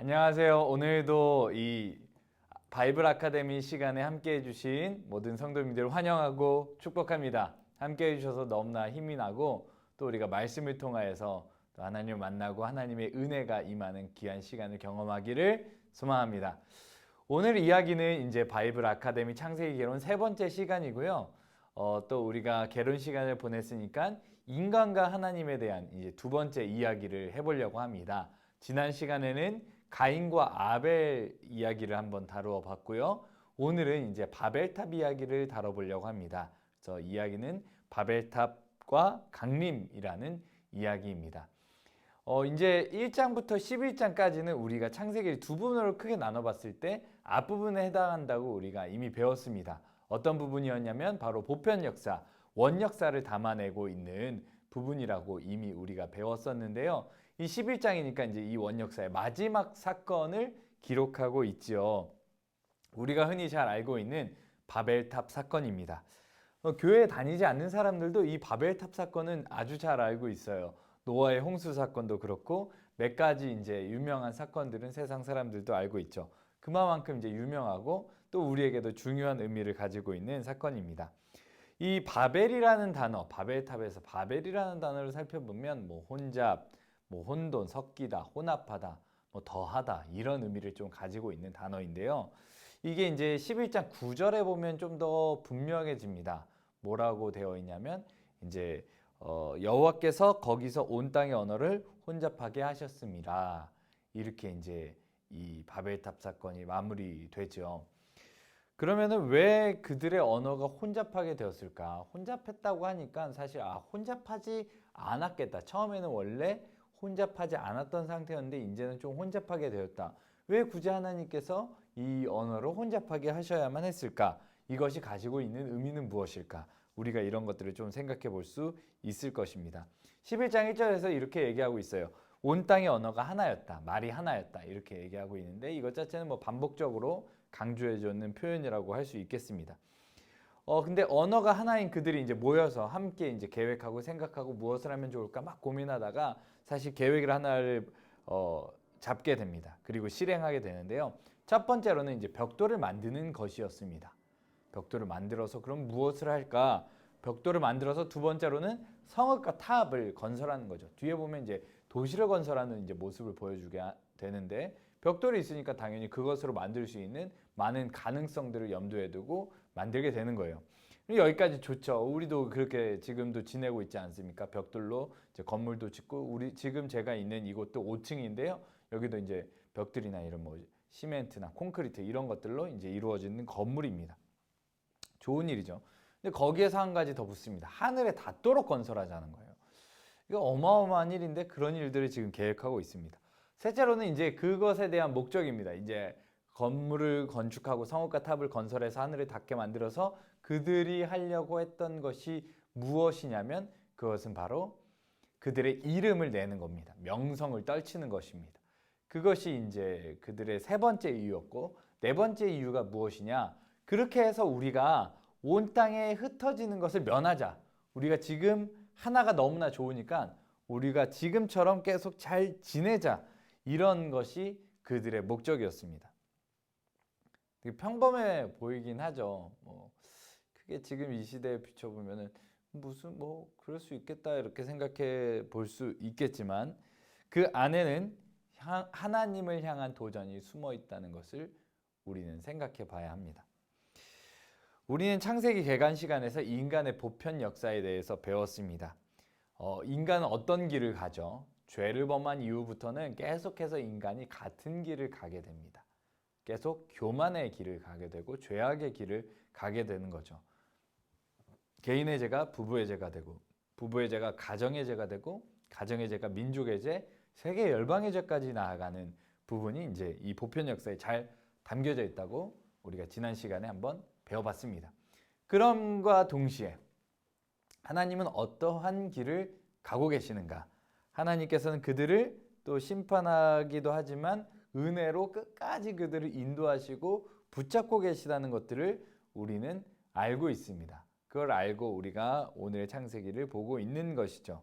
안녕하세요. 오늘도 이 바이블 아카데미 시간에 함께 해주신 모든 성도님들 환영하고 축복합니다. 함께 해주셔서 너무나 힘이 나고 또 우리가 말씀을 통하여서 또 하나님을 만나고 하나님의 은혜가 임하는 귀한 시간을 경험하기를 소망합니다. 오늘 이야기는 이제 바이블 아카데미 창세기 개론 세 번째 시간이고요. 또 우리가 개론 시간을 보냈으니까 인간과 하나님에 대한 이제 두 번째 이야기를 해보려고 합니다. 지난 시간에는 가인과 아벨 이야기를 한번 다루어 봤고요. 오늘은 이제 바벨탑 이야기를 다뤄보려고 합니다. 그래서 이야기는 바벨탑과 강림이라는 이야기입니다. 이제 1장부터 11장까지는 우리가 창세기를 두 부분으로 크게 나눠봤을 때 앞부분에 해당한다고 우리가 이미 배웠습니다. 어떤 부분이었냐면 바로 보편 역사, 원 역사를 담아내고 있는 부분이라고 이미 우리가 배웠었는데요. 이 11장이니까 이제 이 원 역사의 마지막 사건을 기록하고 있지요. 우리가 흔히 잘 알고 있는 바벨탑 사건입니다. 교회에 다니지 않는 사람들도 이 바벨탑 사건은 아주 잘 알고 있어요. 노아의 홍수 사건도 그렇고 몇 가지 이제 유명한 사건들은 세상 사람들도 알고 있죠. 그만큼 이제 유명하고 또 우리에게도 중요한 의미를 가지고 있는 사건입니다. 이 바벨이라는 단어, 바벨탑에서 바벨이라는 단어를 살펴보면 뭐 혼잡, 뭐 혼돈, 섞이다, 혼합하다, 뭐 더하다 이런 의미를 좀 가지고 있는 단어인데요. 이게 이제 11장 9절에 보면 좀 더 분명해집니다. 뭐라고 되어 있냐면 이제 여호와께서 거기서 온 땅의 언어를 혼잡하게 하셨습니다. 이렇게 이제 이 바벨탑 사건이 마무리되죠. 그러면은 왜 그들의 언어가 혼잡하게 되었을까? 혼잡했다고 하니까 사실 혼잡하지 않았겠다. 처음에는 원래 혼잡하지 않았던 상태였는데 이제는 좀 혼잡하게 되었다. 왜 굳이 하나님께서 이 언어를 혼잡하게 하셔야만 했을까? 이것이 가지고 있는 의미는 무엇일까? 우리가 이런 것들을 좀 생각해 볼 수 있을 것입니다. 11장 1절에서 이렇게 얘기하고 있어요. 온 땅의 언어가 하나였다. 말이 하나였다. 이렇게 얘기하고 있는데 이것 자체는 뭐 반복적으로 강조해 주는 표현이라고 할 수 있겠습니다. 근데 언어가 하나인 그들이 이제 모여서 함께 이제 계획하고 생각하고 무엇을 하면 좋을까 막 고민하다가 사실 계획을 하나를 잡게 됩니다. 그리고 실행하게 되는데요. 첫 번째로는 이제 벽돌을 만드는 것이었습니다. 벽돌을 만들어서 그럼 무엇을 할까? 벽돌을 만들어서 두 번째로는 성읍과 탑을 건설하는 거죠. 뒤에 보면 이제 도시를 건설하는 이제 모습을 보여주게 되는데 벽돌이 있으니까 당연히 그것으로 만들 수 있는 많은 가능성들을 염두에 두고 만들게 되는 거예요. 여기까지 좋죠. 우리도 그렇게 지금도 지내고 있지 않습니까? 벽돌로 이제 건물도 짓고 우리 지금 제가 있는 이곳도 5층인데요. 여기도 이제 벽돌이나 이런 뭐 시멘트나 콘크리트 이런 것들로 이제 이루어지는 건물입니다. 좋은 일이죠. 근데 거기에서 한 가지 더 붙습니다. 하늘에 닿도록 건설하자는 거예요. 이거 어마어마한 일인데 그런 일들을 지금 계획하고 있습니다. 셋째로는 이제 그것에 대한 목적입니다. 이제 건물을 건축하고 성읍과 탑을 건설해서 하늘을 닿게 만들어서 그들이 하려고 했던 것이 무엇이냐면 그것은 바로 그들의 이름을 내는 겁니다. 명성을 떨치는 것입니다. 그것이 이제 그들의 세 번째 이유였고 네 번째 이유가 무엇이냐? 그렇게 해서 우리가 온 땅에 흩어지는 것을 면하자. 우리가 지금 하나가 너무나 좋으니까 우리가 지금처럼 계속 잘 지내자. 이런 것이 그들의 목적이었습니다. 되게 평범해 보이긴 하죠. 크게 지금 이 시대에 비춰보면은 무슨 뭐 그럴 수 있겠다 이렇게 생각해 볼 수 있겠지만 그 안에는 하나님을 향한 도전이 숨어 있다는 것을 우리는 생각해 봐야 합니다. 우리는 창세기 개간 시간에서 인간의 보편 역사에 대해서 배웠습니다. 인간은 어떤 길을 가죠? 죄를 범한 이후부터는 계속해서 인간이 같은 길을 가게 됩니다. 계속 교만의 길을 가게 되고 죄악의 길을 가게 되는 거죠. 개인의 죄가 부부의 죄가 되고 부부의 죄가 가정의 죄가 되고 가정의 죄가 민족의 죄, 세계 열방의 죄까지 나아가는 부분이 이제 이 보편 역사에 잘 담겨져 있다고 우리가 지난 시간에 한번 배워봤습니다. 그럼과 동시에 하나님은 어떠한 길을 가고 계시는가? 하나님께서는 그들을 또 심판하기도 하지만 은혜로 끝까지 그들을 인도하시고 붙잡고 계시다는 것들을 우리는 알고 있습니다. 그걸 알고 우리가 오늘 창세기를 보고 있는 것이죠.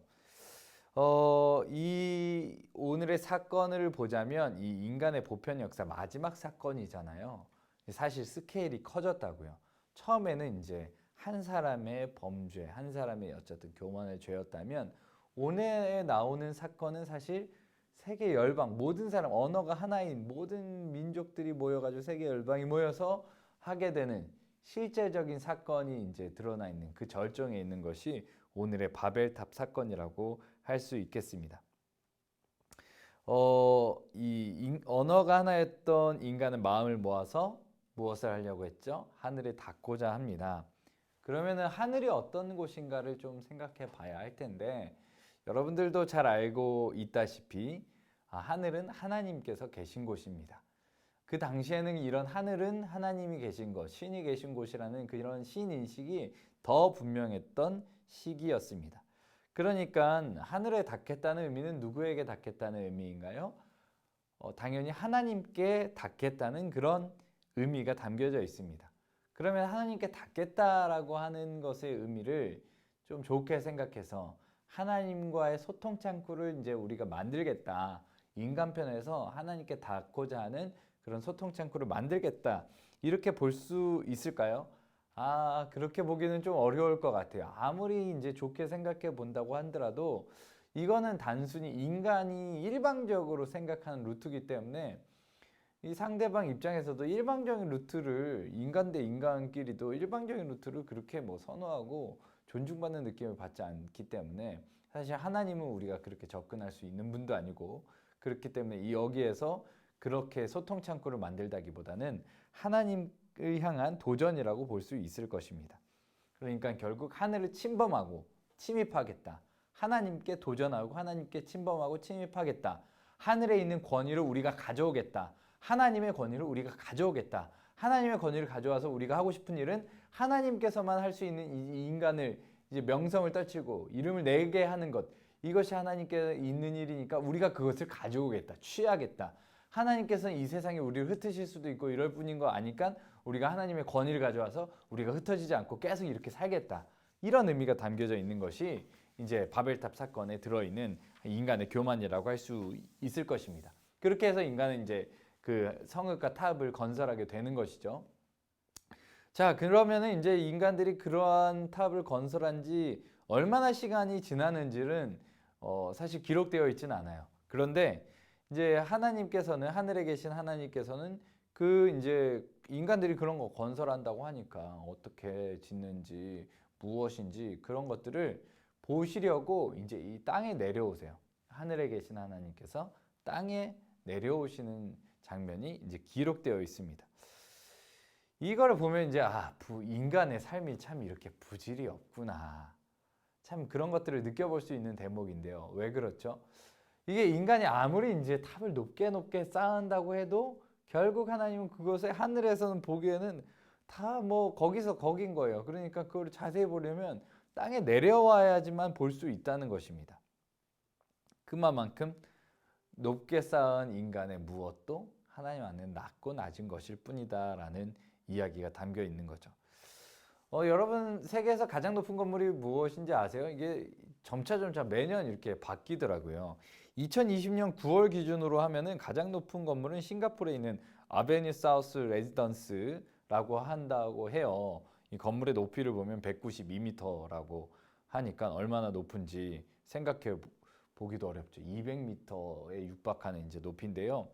이 오늘의 사건을 보자면 이 인간의 보편 역사 마지막 사건이잖아요. 사실 스케일이 커졌다고요. 처음에는 이제 한 사람의 범죄, 한 사람의 어쨌든 교만의 죄였다면 오늘 나오는 사건은 사실 세계 열방, 모든 사람, 언어가 하나인 모든 민족들이 모여가지고 세계 열방이 모여서 하게 되는 실제적인 사건이 이제 드러나 있는 그 절정에 있는 것이 오늘의 바벨탑 사건이라고 할 수 있겠습니다. 언어가 하나였던 인간은 마음을 모아서 무엇을 하려고 했죠? 하늘에 닿고자 합니다. 그러면은 하늘이 어떤 곳인가를 좀 생각해 봐야 할 텐데 여러분들도 잘 알고 있다시피 하늘은 하나님께서 계신 곳입니다. 그 당시에는 이런 하늘은 하나님이 계신 곳, 신이 계신 곳이라는 그런 신인식이 더 분명했던 시기였습니다. 그러니까 하늘에 닿겠다는 의미는 누구에게 닿겠다는 의미인가요? 당연히 하나님께 닿겠다는 그런 의미가 담겨져 있습니다. 그러면 하나님께 닿겠다라고 하는 것의 의미를 좀 좋게 생각해서 하나님과의 소통 창구를 이제 우리가 만들겠다. 인간편에서 하나님께 닿고자 하는 그런 소통 창구를 만들겠다. 이렇게 볼 수 있을까요? 그렇게 보기는 좀 어려울 것 같아요. 아무리 이제 좋게 생각해 본다고 하더라도 이거는 단순히 인간이 일방적으로 생각하는 루트이기 때문에 이 상대방 입장에서도 일방적인 루트를 인간 대 인간끼리도 일방적인 루트를 그렇게 뭐 선호하고 존중받는 느낌을 받지 않기 때문에 사실 하나님은 우리가 그렇게 접근할 수 있는 분도 아니고 그렇기 때문에 이 여기에서 그렇게 소통 창구를 만들다기보다는 하나님을 향한 도전이라고 볼 수 있을 것입니다. 그러니까 결국 하늘을 침범하고 침입하겠다. 하나님께 도전하고 하나님께 침범하고 침입하겠다. 하늘에 있는 권위를 우리가 가져오겠다. 하나님의 권위를 우리가 가져오겠다. 하나님의 권위를 가져와서 우리가 하고 싶은 일은 하나님께서만 할 수 있는 이 인간을 이제 명성을 떨치고 이름을 내게 하는 것. 이것이 하나님께 있는 일이니까 우리가 그것을 가져오겠다. 취하겠다. 하나님께서는 이 세상에 우리를 흩으실 수도 있고 이럴 뿐인 거 아니까 우리가 하나님의 권위를 가져와서 우리가 흩어지지 않고 계속 이렇게 살겠다. 이런 의미가 담겨져 있는 것이 이제 바벨탑 사건에 들어있는 인간의 교만이라고 할 수 있을 것입니다. 그렇게 해서 인간은 이제 그 성읍과 탑을 건설하게 되는 것이죠. 자, 그러면은 이제 인간들이 그러한 탑을 건설한 지 얼마나 시간이 지나는지는 사실 기록되어 있지는 않아요. 그런데 이제 하나님께서는 하늘에 계신 하나님께서는 그 이제 인간들이 그런 거 건설한다고 하니까 어떻게 짓는지 무엇인지 그런 것들을 보시려고 이제 이 땅에 내려오세요. 하늘에 계신 하나님께서 땅에 내려오시는 장면이 이제 기록되어 있습니다. 이거를 보면 이제 인간의 삶이 참 이렇게 부질이 없구나. 참 그런 것들을 느껴볼 수 있는 대목인데요. 왜 그렇죠? 이게 인간이 아무리 이제 탑을 높게 높게 쌓은다고 해도 결국 하나님은 그것을 하늘에서는 보기에는 다 뭐 거기서 거긴 거예요. 그러니까 그걸 자세히 보려면 땅에 내려와야지만 볼 수 있다는 것입니다. 그만큼 높게 쌓은 인간의 무엇도 하나님 안에는 낮고 낮은 것일 뿐이다라는 이야기가 담겨 있는 거죠. 여러분 세계에서 가장 높은 건물이 무엇인지 아세요? 이게 점차 매년 이렇게 바뀌더라고요. 2020년 9월 기준으로 하면은 가장 높은 건물은 싱가포르에 있는 아베뉴 사우스 레지던스라고 한다고 해요. 이 건물의 높이를 보면 192m라고 하니까 얼마나 높은지 생각해 보기도 어렵죠. 200m에 육박하는 이제 높이인데요.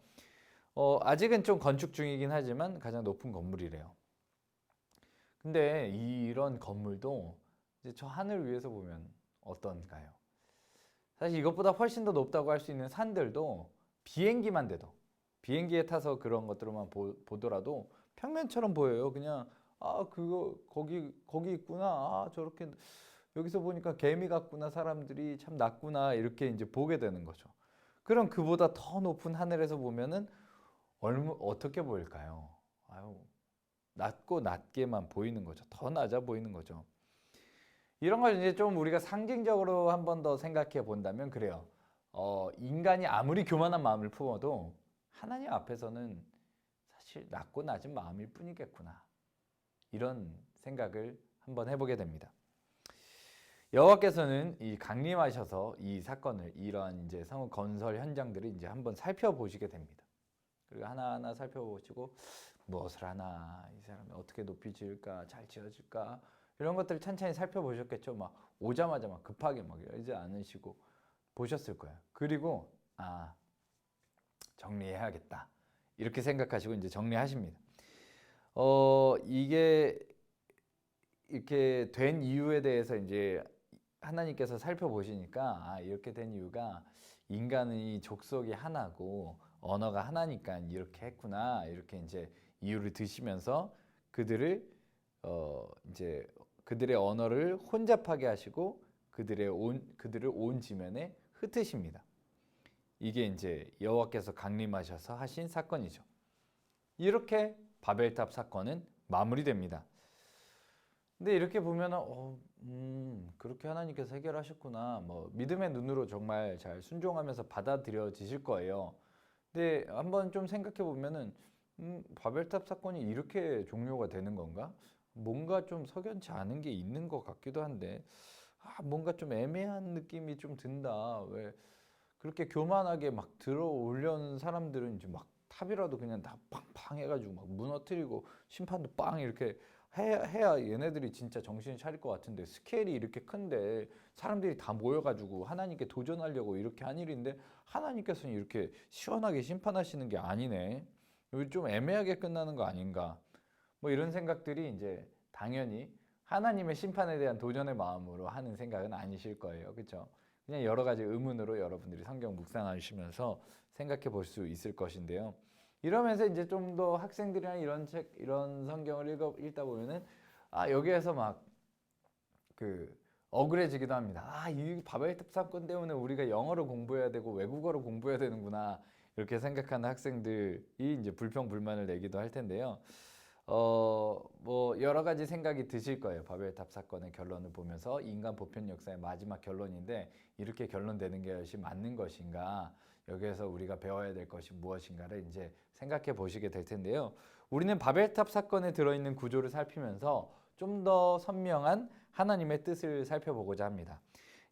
아직은 좀 건축 중이긴 하지만 가장 높은 건물이래요. 근데 이런 건물도 이제 저 하늘 위에서 보면 어떤가요? 사실 이것보다 훨씬 더 높다고 할 수 있는 산들도 비행기만 돼도 비행기에 타서 그런 것들만 보더라도 평면처럼 보여요. 그냥 그거 거기 있구나. 저렇게 여기서 보니까 개미 같구나. 사람들이 참 낮구나. 이렇게 이제 보게 되는 거죠. 그럼 그보다 더 높은 하늘에서 보면은 어떻게 보일까요? 낮고 낮게만 보이는 거죠. 더 낮아 보이는 거죠. 이런 걸 이제 좀 우리가 상징적으로 한 번 더 생각해 본다면 그래요. 인간이 아무리 교만한 마음을 품어도 하나님 앞에서는 사실 낮고 낮은 마음일 뿐이겠구나. 이런 생각을 한번 해보게 됩니다. 여호와께서는 이 강림하셔서 이 사건을 이러한 이제 성읍 건설 현장들을 이제 한번 살펴보시게 됩니다. 그리고 하나하나 살펴보시고 무엇을 하나 이 사람이 어떻게 높이 지을까 잘 지어질까 이런 것들을 천천히 살펴보셨겠죠. 막 오자마자 막 급하게 막 이러지 않으시고 보셨을 거예요. 그리고 정리해야겠다 이렇게 생각하시고 이제 정리하십니다. 이게 이렇게 된 이유에 대해서 이제 하나님께서 살펴보시니까 이렇게 된 이유가 인간의 족속이 하나고 언어가 하나니까 이렇게 했구나 이렇게 이제 이유를 드시면서 그들을 이제 그들의 언어를 혼잡하게 하시고 그들을 온 지면에 흩으십니다. 이게 이제 여호와께서 강림하셔서 하신 사건이죠. 이렇게 바벨탑 사건은 마무리됩니다. 근데 이렇게 보면은 그렇게 하나님께서 해결하셨구나. 뭐 믿음의 눈으로 정말 잘 순종하면서 받아들여지실 거예요. 근데 한번 좀 생각해 보면은 바벨탑 사건이 이렇게 종료가 되는 건가? 뭔가 좀 석연치 않은 게 있는 것 같기도 한데 뭔가 좀 애매한 느낌이 좀 든다. 왜 그렇게 교만하게 막 들어 올려는 사람들은 이제 막 탑이라도 그냥 다 팡팡 해가지고 막 무너뜨리고 심판도 빵 이렇게 해야 얘네들이 진짜 정신을 차릴 것 같은데 스케일이 이렇게 큰데 사람들이 다 모여가지고 하나님께 도전하려고 이렇게 한 일인데 하나님께서는 이렇게 시원하게 심판하시는 게 아니네. 여기 좀 애매하게 끝나는 거 아닌가. 뭐 이런 생각들이 이제 당연히 하나님의 심판에 대한 도전의 마음으로 하는 생각은 아니실 거예요. 그렇죠? 그냥 여러 가지 의문으로 여러분들이 성경 묵상하시면서 생각해 볼 수 있을 것인데요. 이러면서 이제 좀 더 학생들이나 이런 책, 이런 성경을 읽다 보면은 여기에서 막 억울해지기도 합니다. 이 바벨탑 사건 때문에 우리가 영어를 공부해야 되고 외국어를 공부해야 되는구나 이렇게 생각하는 학생들이 이제 불평불만을 내기도 할 텐데요. 뭐 여러 가지 생각이 드실 거예요. 바벨탑 사건의 결론을 보면서 인간 보편 역사의 마지막 결론인데 이렇게 결론되는 것이 맞는 것인가? 여기에서 우리가 배워야 될 것이 무엇인가를 이제 생각해 보시게 될 텐데요. 우리는 바벨탑 사건에 들어있는 구조를 살피면서 좀 더 선명한 하나님의 뜻을 살펴보고자 합니다.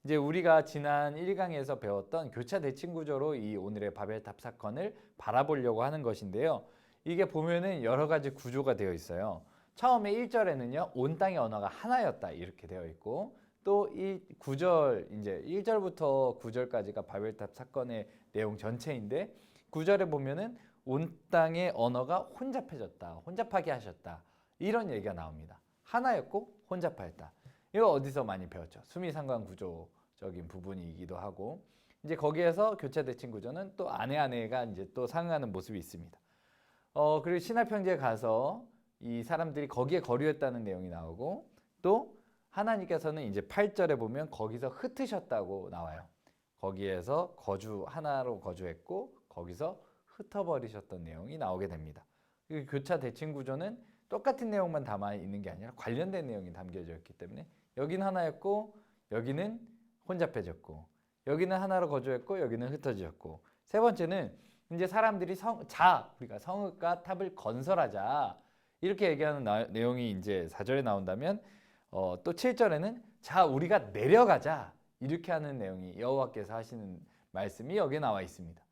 이제 우리가 지난 1강에서 배웠던 교차 대칭 구조로 이 오늘의 바벨탑 사건을 바라보려고 하는 것인데요. 이게 보면은 여러 가지 구조가 되어 있어요. 처음에 1절에는요, 온 땅의 언어가 하나였다 이렇게 되어 있고, 또 이 9절 이제 1절부터 9절까지가 바벨탑 사건의 내용 전체인데 9절에 보면은 온 땅의 언어가 혼잡해졌다, 혼잡하게 하셨다 이런 얘기가 나옵니다. 하나였고 혼잡하였다. 이거 어디서 많이 배웠죠? 수미상관 구조적인 부분이기도 하고 이제 거기에서 교차 대칭 구조는 또 아내가 이제 또 상응하는 모습이 있습니다. 그리고 신화평지에 가서 이 사람들이 거기에 거류했다는 내용이 나오고 또 하나님께서는 이제 8절에 보면 거기서 흩으셨다고 나와요. 거기에서 하나로 거주했고 거기서 흩어버리셨던 내용이 나오게 됩니다. 교차 대칭 구조는 똑같은 내용만 담아 있는 게 아니라 관련된 내용이 담겨져 있기 때문에 여기는 하나였고 여기는 혼잡해졌고 여기는 하나로 거주했고 여기는 흩어졌고 세 번째는 이제 사람들이 우리가 성읍과 탑을 건설하자 이렇게 얘기하는 내용이 이제 4절에 나온다면 또 7절에는 우리가 내려가자 이렇게 하는 내용이 여호와께서 하시는 말씀이 여기에 나와 있습니다.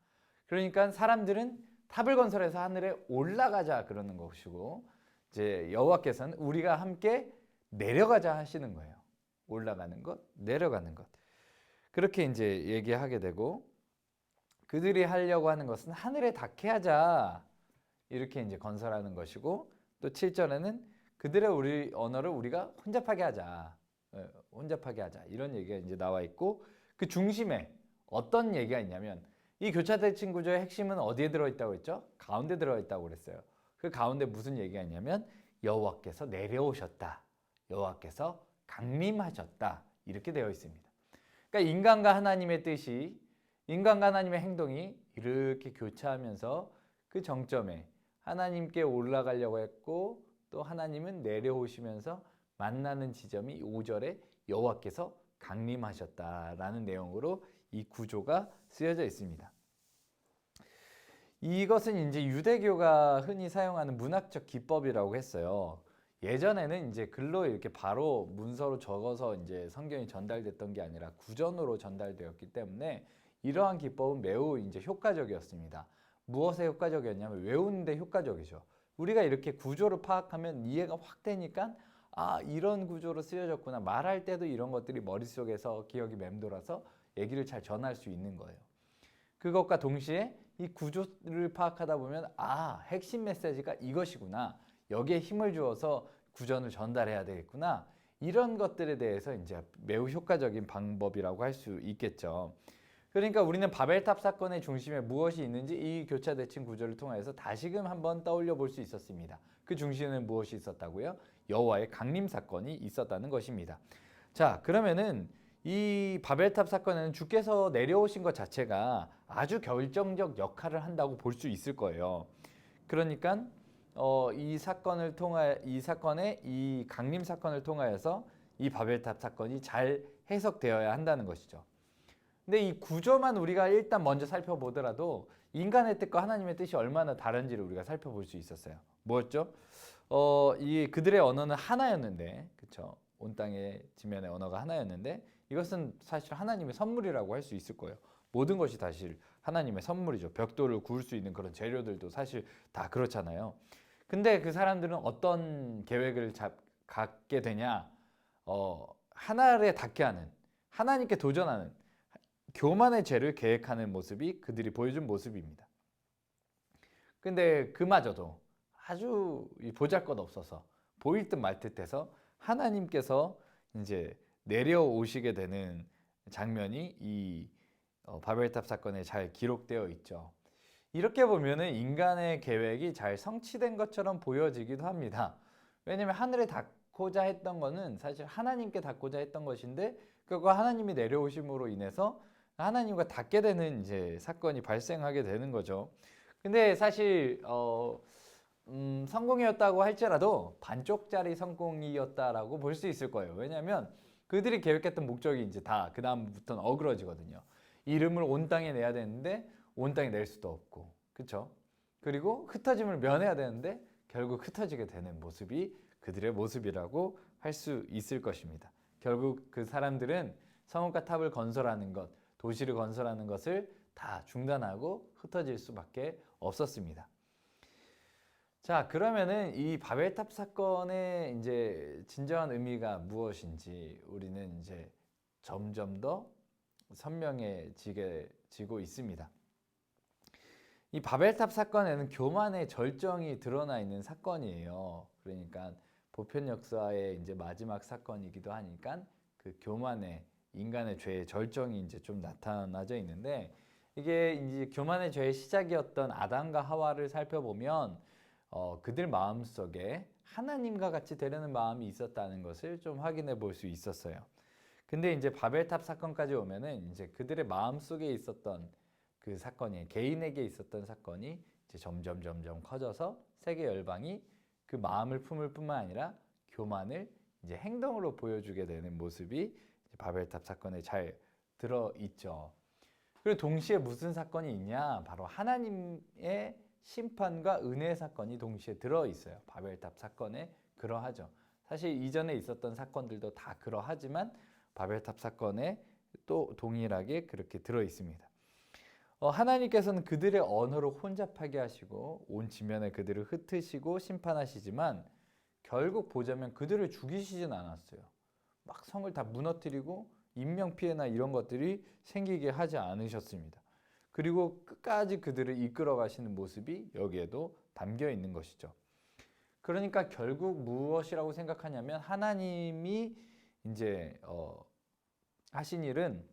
그러니까 사람들은 탑을 건설해서 하늘에 올라가자 그러는 것이고 이제 여호와께서는 우리가 함께 내려가자 하시는 거예요. 올라가는 것, 내려가는 것. 그렇게 이제 얘기하게 되고 그들이 하려고 하는 것은 하늘에 닿게 하자 이렇게 이제 건설하는 것이고 또 7절에는 그들의 언어를 우리가 혼잡하게 하자. 혼잡하게 하자. 이런 얘기가 이제 나와 있고 그 중심에 어떤 얘기가 있냐면 이 교차대칭 구조의 핵심은 어디에 들어있다고 했죠? 가운데 들어있다고 그랬어요. 그 가운데 무슨 얘기가 있냐면 여호와께서 내려오셨다. 여호와께서 강림하셨다. 이렇게 되어 있습니다. 그러니까 인간과 하나님의 뜻이 인간과 하나님의 행동이 이렇게 교차하면서 그 정점에 하나님께 올라가려고 했고 또 하나님은 내려오시면서 만나는 지점이 5절에 여호와께서 강림하셨다라는 내용으로 이 구조가 쓰여져 있습니다. 이것은 이제 유대교가 흔히 사용하는 문학적 기법이라고 했어요. 예전에는 이제 글로 이렇게 바로 문서로 적어서 이제 성경이 전달됐던 게 아니라 구전으로 전달되었기 때문에 이러한 기법은 매우 이제 효과적이었습니다. 무엇에 효과적이었냐면 외우는데 효과적이죠. 우리가 이렇게 구조를 파악하면 이해가 확 되니까 아, 이런 구조로 쓰여졌구나. 말할 때도 이런 것들이 머릿속에서 기억이 맴돌아서 얘기를 잘 전할 수 있는 거예요. 그것과 동시에 이 구조를 파악하다 보면 아, 핵심 메시지가 이것이구나. 여기에 힘을 주어서 구전을 전달해야 되겠구나. 이런 것들에 대해서 이제 매우 효과적인 방법이라고 할 수 있겠죠. 그러니까 우리는 바벨탑 사건의 중심에 무엇이 있는지 이 교차 대칭 구조를 통해서 다시금 한번 떠올려 볼 수 있었습니다. 그 중심에는 무엇이 있었다고요? 여호와의 강림 사건이 있었다는 것입니다. 자, 그러면은 이 바벨탑 사건에는 주께서 내려오신 것 자체가 아주 결정적 역할을 한다고 볼 수 있을 거예요. 그러니까 이 사건의 이 강림 사건을 통하여서 이 바벨탑 사건이 잘 해석되어야 한다는 것이죠. 근데 이 구조만 우리가 일단 먼저 살펴보더라도 인간의 뜻과 하나님의 뜻이 얼마나 다른지를 우리가 살펴볼 수 있었어요. 뭐였죠? 이 그들의 언어는 하나였는데, 그렇죠? 온 땅의 지면의 언어가 하나였는데 이것은 사실 하나님의 선물이라고 할 수 있을 거예요. 모든 것이 사실 하나님의 선물이죠. 벽돌을 구울 수 있는 그런 재료들도 사실 다 그렇잖아요. 근데 그 사람들은 어떤 계획을 갖게 되냐? 하나에 닿게 하는, 하나님께 도전하는 교만의 죄를 계획하는 모습이 그들이 보여준 모습입니다. 근데 그마저도 아주 보잘것없어서 보일 듯 말 듯해서 하나님께서 이제 내려오시게 되는 장면이 이 바벨탑 사건에 잘 기록되어 있죠. 이렇게 보면은 인간의 계획이 잘 성취된 것처럼 보여지기도 합니다. 왜냐하면 하늘에 닿고자 했던 거는 사실 하나님께 닿고자 했던 것인데 그거 하나님이 내려오심으로 인해서 하나님과 닿게 되는 이제 사건이 발생하게 되는 거죠. 근데 사실 성공이었다고 할지라도 반쪽짜리 성공이었다라고 볼 수 있을 거예요. 왜냐하면 그들이 계획했던 목적이 이제 다 그 다음부터는 어그러지거든요. 이름을 온 땅에 내야 되는데 온 땅에 낼 수도 없고, 그렇죠? 그리고 흩어짐을 면해야 되는데 결국 흩어지게 되는 모습이 그들의 모습이라고 할 수 있을 것입니다. 결국 그 사람들은 성읍과 탑을 건설하는 것, 도시를 건설하는 것을 다 중단하고 흩어질 수밖에 없었습니다. 자, 그러면은 이 바벨탑 사건의 이제 진정한 의미가 무엇인지 우리는 이제 점점 더 선명해지고 있습니다. 이 바벨탑 사건에는 교만의 절정이 드러나 있는 사건이에요. 그러니까 보편 역사의 이제 마지막 사건이기도 하니까 그 교만의 인간의 죄의 절정이 이제 좀 나타나져 있는데 이게 이제 교만의 죄의 시작이었던 아담과 하와를 살펴보면 그들 마음 속에 하나님과 같이 되려는 마음이 있었다는 것을 좀 확인해 볼 수 있었어요. 근데 이제 바벨탑 사건까지 오면은 이제 그들의 마음 속에 있었던 그 사건이 개인에게 있었던 사건이 이제 점점 커져서 세계 열방이 그 마음을 품을 뿐만 아니라 교만을 이제 행동으로 보여주게 되는 모습이 바벨탑 사건에 잘 들어 있죠. 그리고 동시에 무슨 사건이 있냐? 바로 하나님의 심판과 은혜 사건이 동시에 들어 있어요. 바벨탑 사건에 그러하죠. 사실 이전에 있었던 사건들도 다 그러하지만 바벨탑 사건에 또 동일하게 그렇게 들어 있습니다. 하나님께서는 그들의 언어를 혼잡하게 하시고 온 지면에 그들을 흩으시고 심판하시지만 결국 보자면 그들을 죽이시진 않았어요. 막 성을 다 무너뜨리고 인명피해나 이런 것들이 생기게 하지 않으셨습니다. 그리고 끝까지 그들을 이끌어 가시는 모습이 여기에도 담겨 있는 것이죠. 그러니까 결국 무엇이라고 생각하냐면 하나님이 이제 하신 일은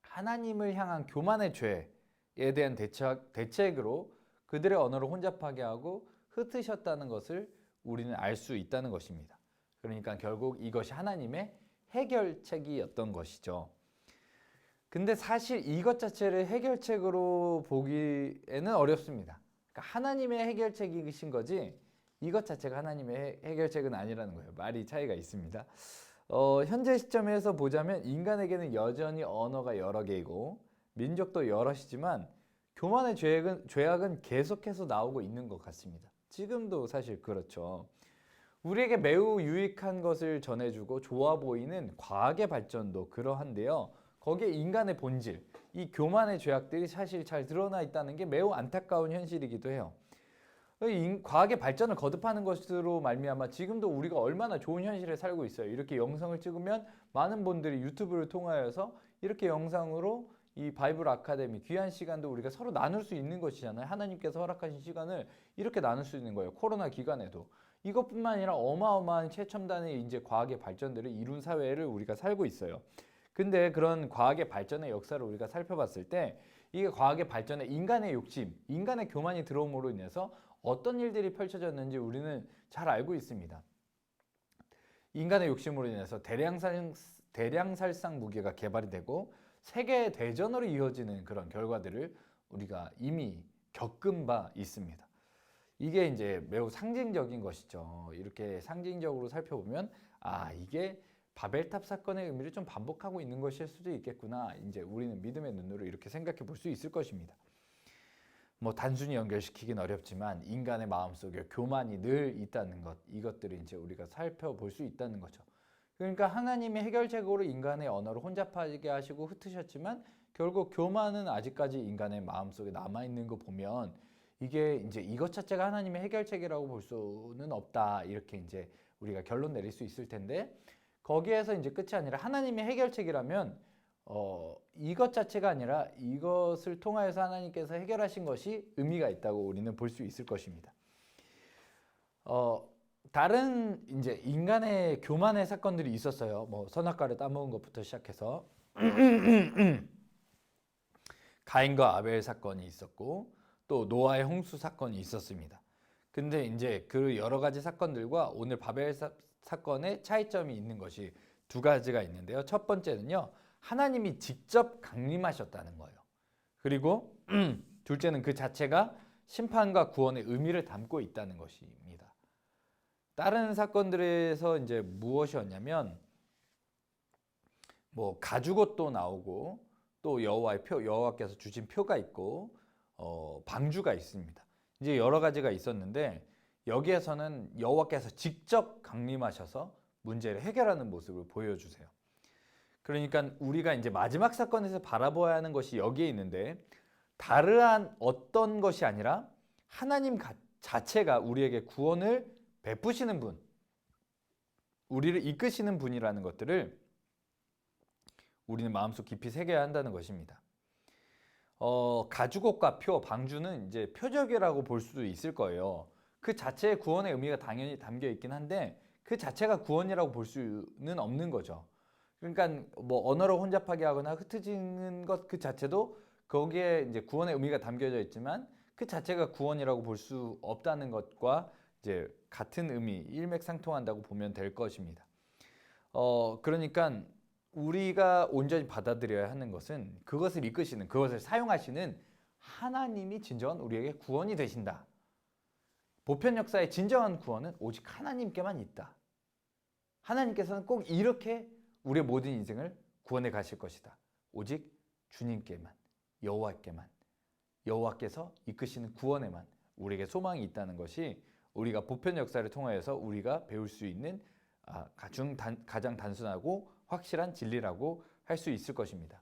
하나님을 향한 교만의 죄에 대한 대책으로 그들의 언어를 혼잡하게 하고 흩으셨다는 것을 우리는 알 수 있다는 것입니다. 그러니까 결국 이것이 하나님의 해결책이었던 것이죠. 근데 사실 이것 자체를 해결책으로 보기에는 어렵습니다. 그러니까 하나님의 해결책이신 거지 이것 자체가 하나님의 해결책은 아니라는 거예요. 말이 차이가 있습니다. 현재 시점에서 보자면 인간에게는 여전히 언어가 여러 개이고 민족도 여럿이지만 교만의 죄악은 계속해서 나오고 있는 것 같습니다. 지금도 사실 그렇죠. 우리에게 매우 유익한 것을 전해주고 좋아 보이는 과학의 발전도 그러한데요. 거기에 인간의 본질, 이 교만의 죄악들이 사실 잘 드러나 있다는 게 매우 안타까운 현실이기도 해요. 과학의 발전을 거듭하는 것으로 말미암아 지금도 우리가 얼마나 좋은 현실에 살고 있어요. 이렇게 영상을 찍으면 많은 분들이 유튜브를 통하여서 이렇게 영상으로 이 바이블 아카데미 귀한 시간도 우리가 서로 나눌 수 있는 것이잖아요. 하나님께서 허락하신 시간을 이렇게 나눌 수 있는 거예요. 코로나 기간에도. 이것뿐만 아니라 어마어마한 최첨단의 이제 과학의 발전들을 이룬 사회를 우리가 살고 있어요. 근데 그런 과학의 발전의 역사를 우리가 살펴봤을 때 이게 과학의 발전에 인간의 욕심, 인간의 교만이 들어옴으로 인해서 어떤 일들이 펼쳐졌는지 우리는 잘 알고 있습니다. 인간의 욕심으로 인해서 대량살상 무기가 개발이 되고 세계 대전으로 이어지는 그런 결과들을 우리가 이미 겪은 바 있습니다. 이게 이제 매우 상징적인 것이죠. 이렇게 상징적으로 살펴보면 이게 바벨탑 사건의 의미를 좀 반복하고 있는 것일 수도 있겠구나. 이제 우리는 믿음의 눈으로 이렇게 생각해 볼 수 있을 것입니다. 뭐 단순히 연결시키긴 어렵지만 인간의 마음속에 교만이 늘 있다는 것, 이것들을 이제 우리가 살펴볼 수 있다는 거죠. 그러니까 하나님이 해결책으로 인간의 언어를 혼잡하게 하시고 흩으셨지만 결국 교만은 아직까지 인간의 마음속에 남아 있는 거 보면 이게 이제 이것 자체가 하나님의 해결책이라고 볼 수는 없다. 이렇게 이제 우리가 결론 내릴 수 있을 텐데 거기에서 이제 끝이 아니라 하나님의 해결책이라면 이것 자체가 아니라 이것을 통하여서 하나님께서 해결하신 것이 의미가 있다고 우리는 볼 수 있을 것입니다. 다른 이제 인간의 교만의 사건들이 있었어요. 뭐 선악과를 따먹은 것부터 시작해서 가인과 아벨 사건이 있었고 또 노아의 홍수 사건이 있었습니다. 근데 이제 그 여러 가지 사건들과 오늘 바벨 사건의 차이점이 있는 것이 두 가지가 있는데요. 첫 번째는요. 하나님이 직접 강림하셨다는 거예요. 그리고 둘째는 그 자체가 심판과 구원의 의미를 담고 있다는 것입니다. 다른 사건들에서 이제 무엇이었냐면 뭐 가죽옷도 나오고 또 여호와께서 주신 표가 있고 방주가 있습니다. 이제 여러 가지가 있었는데 여기에서는 여호와께서 직접 강림하셔서 문제를 해결하는 모습을 보여주세요. 그러니까 우리가 이제 마지막 사건에서 바라봐야 하는 것이 여기에 있는데 다르한 어떤 것이 아니라 하나님 자체가 우리에게 구원을 베푸시는 분, 우리를 이끄시는 분이라는 것들을 우리는 마음속 깊이 새겨야 한다는 것입니다. 가죽옷과 표, 방주는 이제 표적이라고 볼 수도 있을 거예요. 그 자체의 구원의 의미가 당연히 담겨 있긴 한데 그 자체가 구원이라고 볼 수는 없는 거죠. 그러니까 뭐 언어를 혼잡하게 하거나 흩어지는 것 그 자체도 거기에 이제 구원의 의미가 담겨져 있지만 그 자체가 구원이라고 볼 수 없다는 것과 이제 같은 의미, 일맥상통한다고 보면 될 것입니다. 그러니까 우리가 온전히 받아들여야 하는 것은 그것을 이끄시는, 그것을 사용하시는 하나님이 진정한 우리에게 구원이 되신다. 보편 역사의 진정한 구원은 오직 하나님께만 있다. 하나님께서는 꼭 이렇게 우리의 모든 인생을 구원해 가실 것이다. 오직 주님께만, 여호와께만, 여호와께서 이끄시는 구원에만 우리에게 소망이 있다는 것이 우리가 보편 역사를 통하여서 우리가 배울 수 있는 가장 단순하고 확실한 진리라고 할 수 있을 것입니다.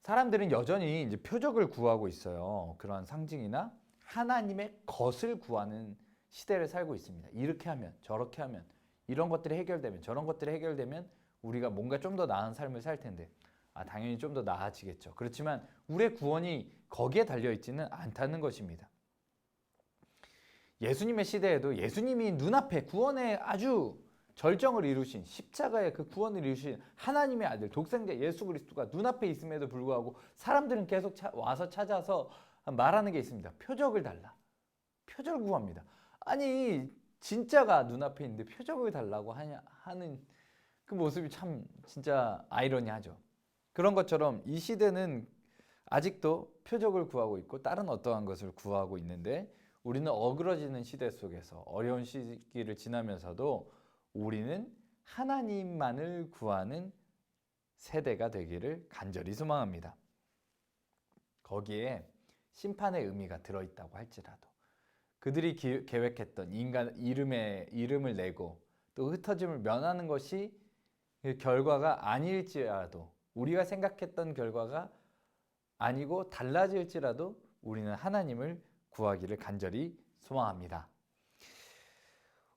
사람들은 여전히 이제 표적을 구하고 있어요. 그러한 상징이나 하나님의 것을 구하는 시대를 살고 있습니다. 이렇게 하면 저렇게 하면 이런 것들이 해결되면 저런 것들이 해결되면 우리가 뭔가 좀 더 나은 삶을 살 텐데 당연히 좀 더 나아지겠죠. 그렇지만 우리의 구원이 거기에 달려있지는 않다는 것입니다. 예수님의 시대에도 예수님이 눈앞에 구원의 아주 절정을 이루신 십자가의 그 구원을 이루신 하나님의 아들 독생자 예수 그리스도가 눈앞에 있음에도 불구하고 사람들은 계속 와서 찾아서 말하는 게 있습니다. 표적을 달라. 표적을 구합니다. 아니 진짜가 눈앞에 있는데 표적을 달라고 하는 그 모습이 참 진짜 아이러니하죠. 그런 것처럼 이 시대는 아직도 표적을 구하고 있고 다른 어떠한 것을 구하고 있는데 우리는 어그러지는 시대 속에서 어려운 시기를 지나면서도 우리는 하나님만을 구하는 세대가 되기를 간절히 소망합니다. 거기에 심판의 의미가 들어있다고 할지라도 그들이 계획했던 인간 이름을 내고 또 흩어짐을 면하는 것이 그 결과가 아닐지라도, 우리가 생각했던 결과가 아니고 달라질지라도 우리는 하나님을 구하기를 간절히 소망합니다.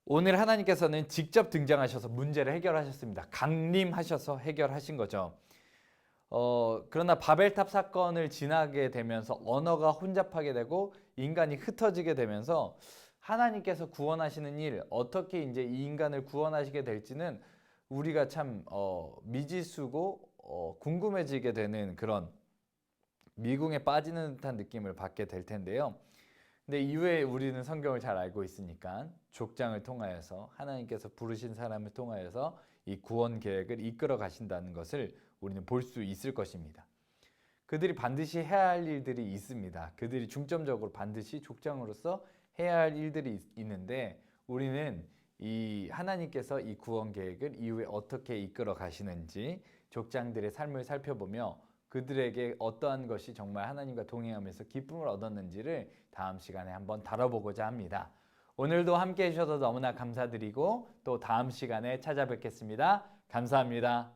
오늘 하나님께서는 직접 등장하셔서 문제를 해결하셨습니다. 강림하셔서 해결하신 거죠. 그러나 바벨탑 사건을 지나게 되면서 언어가 혼잡하게 되고 인간이 흩어지게 되면서 하나님께서 구원하시는 일, 어떻게 이제 이 인간을 구원하시게 될지는 우리가 참 미지수고 궁금해지게 되는 그런 미궁에 빠지는 듯한 느낌을 받게 될 텐데요. 근데 이후에 우리는 성경을 잘 알고 있으니까 족장을 통하여서 하나님께서 부르신 사람을 통하여서 이 구원 계획을 이끌어 가신다는 것을 우리는 볼 수 있을 것입니다. 그들이 반드시 해야 할 일들이 있습니다. 그들이 중점적으로 반드시 족장으로서 해야 할 일들이 있는데 우리는 이 하나님께서 이 구원 계획을 이후에 어떻게 이끌어 가시는지 족장들의 삶을 살펴보며 그들에게 어떠한 것이 정말 하나님과 동행하면서 기쁨을 얻었는지를 다음 시간에 한번 다뤄보고자 합니다. 오늘도 함께 해주셔서 너무나 감사드리고 또 다음 시간에 찾아뵙겠습니다. 감사합니다.